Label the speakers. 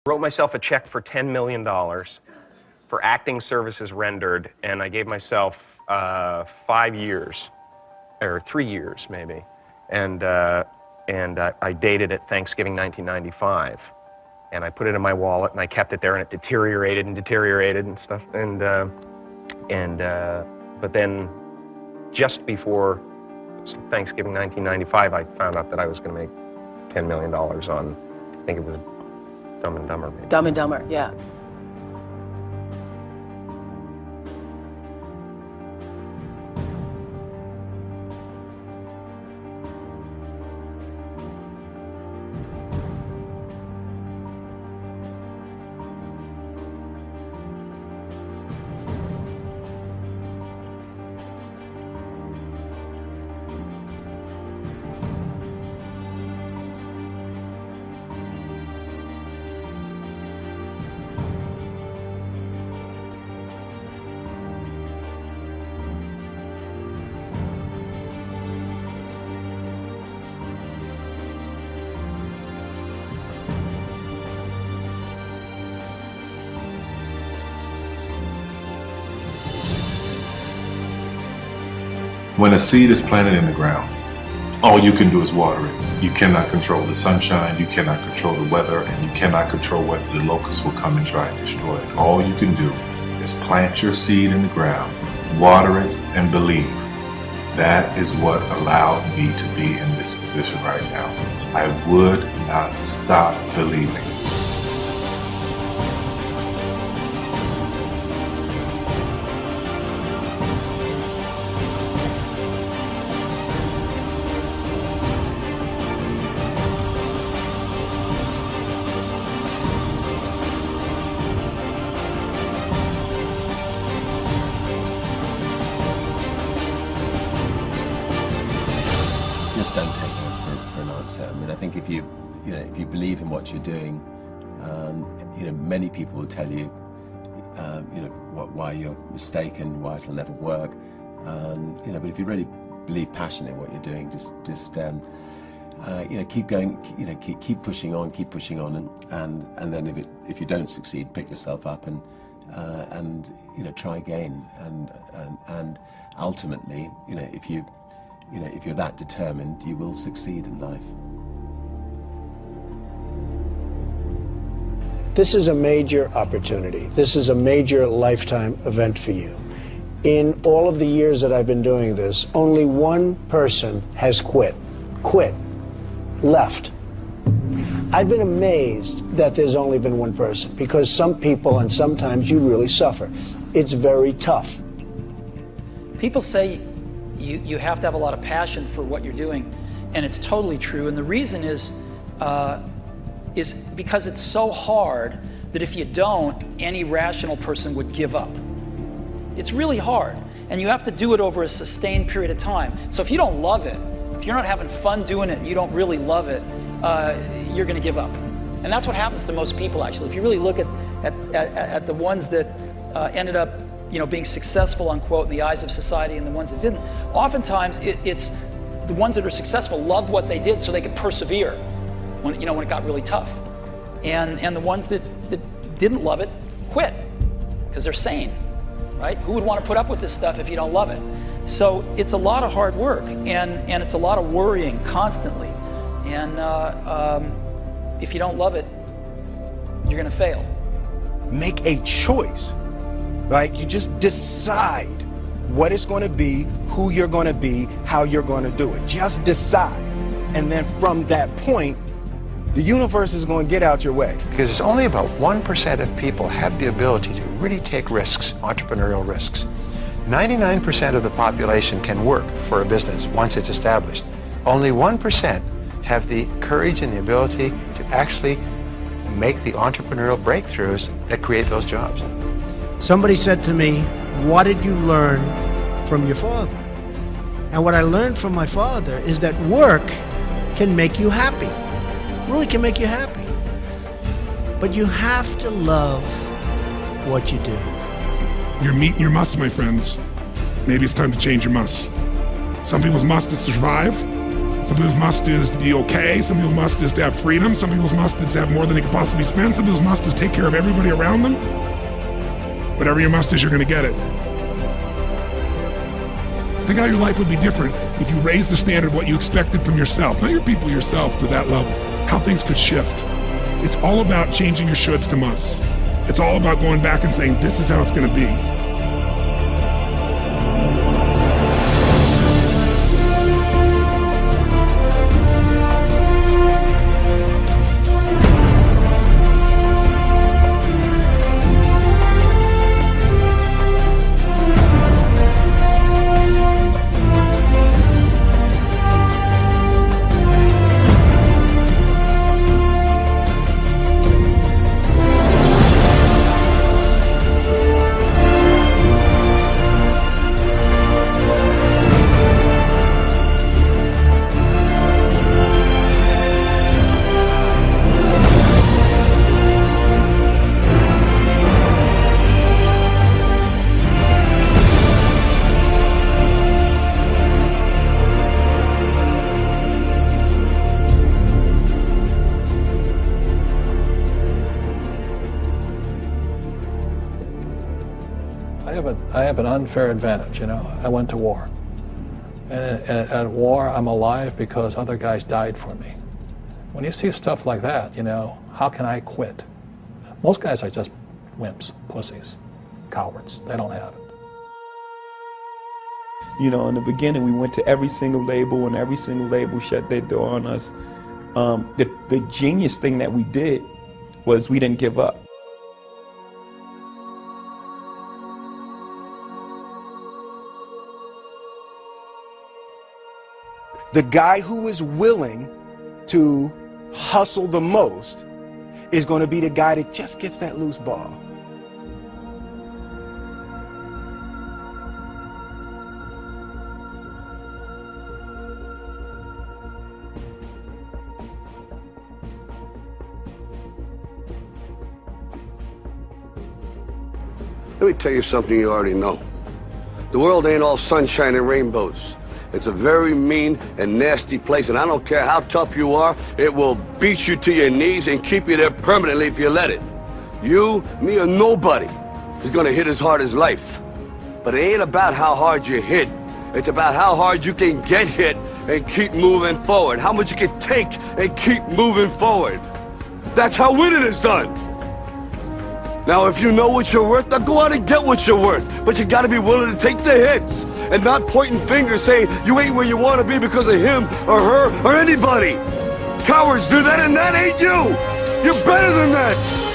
Speaker 1: Wrote myself a check for $10 million for acting services rendered, and I gave myself 5 years, or 3 years maybe, and I dated it Thanksgiving 1995, and I put it in my wallet and I kept it there, and it deteriorated and stuff, but then just before Thanksgiving 1995, I found out that I was going to make $10 million on, I think it was Dumb and Dumber. Maybe.
Speaker 2: Dumb and Dumber, yeah.
Speaker 3: When a seed is planted in the ground, all you can do is water it. You cannot control the sunshine, you cannot control the weather, and you cannot control whether the locusts will come and try and destroy it. All you can do is plant your seed in the ground, water it, and believe. That is what allowed me to be in this position right now. I would not stop believing.
Speaker 4: Just don't take it for an answer. I mean, I think if you believe in what you're doing, many people will tell you, why you're mistaken, why it'll never work. But if you really believe passionately in what you're doing, just keep going, keep pushing on, and then if you don't succeed, pick yourself up and try again, and ultimately, if you're that determined, you will succeed in life.
Speaker 5: This is a major opportunity. This is a major lifetime event for you. In all of the years that I've been doing this, only one person has quit, left. I've been amazed that there's only been one person, because some people, and sometimes you really suffer. It's very tough.
Speaker 6: People say you have to have a lot of passion for what you're doing, and it's totally true. And the reason is because it's so hard that if you don't, any rational person would give up. It's really hard, and you have to do it over a sustained period of time. So if you don't love it, if you're not having fun doing it and you don't really love it, you're going to give up. And that's what happens to most people, actually. If you really look at the ones that ended up being successful, unquote, in the eyes of society, and the ones that didn't, oftentimes it's the ones that are successful loved what they did so they could persevere when it got really tough. And the ones that didn't love it quit because they're sane, right? Who would want to put up with this stuff if you don't love it? So it's a lot of hard work, and it's a lot of worrying constantly. And if you don't love it, you're going to fail.
Speaker 7: Make a choice. Right? You just decide what it's going to be, who you're going to be, how you're going to do it. Just decide. And then from that point, the universe is going to get out your way.
Speaker 8: Because it's only about 1% of people have the ability to really take risks, entrepreneurial risks. 99% of the population can work for a business once it's established. Only 1% have the courage and the ability to actually make the entrepreneurial breakthroughs that create those jobs.
Speaker 5: Somebody said to me, what did you learn from your father? And what I learned from my father is that work can make you happy. Really can make you happy. But you have to love what you do.
Speaker 9: You're meeting your must, my friends. Maybe it's time to change your must. Some people's must is survive. Some people's must is to be okay. Some people's must is to have freedom. Some people's must is to have more than they could possibly spend. Some people's must is take care of everybody around them. Whatever your must is, you're going to get it. Think how your life would be different if you raised the standard of what you expected from yourself, not your people, yourself, to that level. How things could shift. It's all about changing your shoulds to musts. It's all about going back and saying, this is how it's going to be.
Speaker 2: I have an unfair advantage, you know. I went to war. And at war, I'm alive because other guys died for me. When you see stuff like that, you know, how can I quit? Most guys are just wimps, pussies, cowards. They don't have it.
Speaker 10: You know, in the beginning, we went to every single label, and every single label shut their door on us. The genius thing that we did was we didn't give up.
Speaker 7: The guy who is willing to hustle the most is going to be the guy that just gets that loose ball.
Speaker 11: Let me tell you something you already know. The world ain't all sunshine and rainbows. It's a very mean and nasty place, and I don't care how tough you are, it will beat you to your knees and keep you there permanently if you let it. You, me, or nobody is gonna hit as hard as life. But it ain't about how hard you hit. It's about how hard you can get hit and keep moving forward. How much you can take and keep moving forward. That's how winning is done. Now, if you know what you're worth, now go out and get what you're worth. But you gotta be willing to take the hits and not pointing fingers saying you ain't where you want to be because of him or her or anybody. Cowards do that, and that ain't you. You're better than that.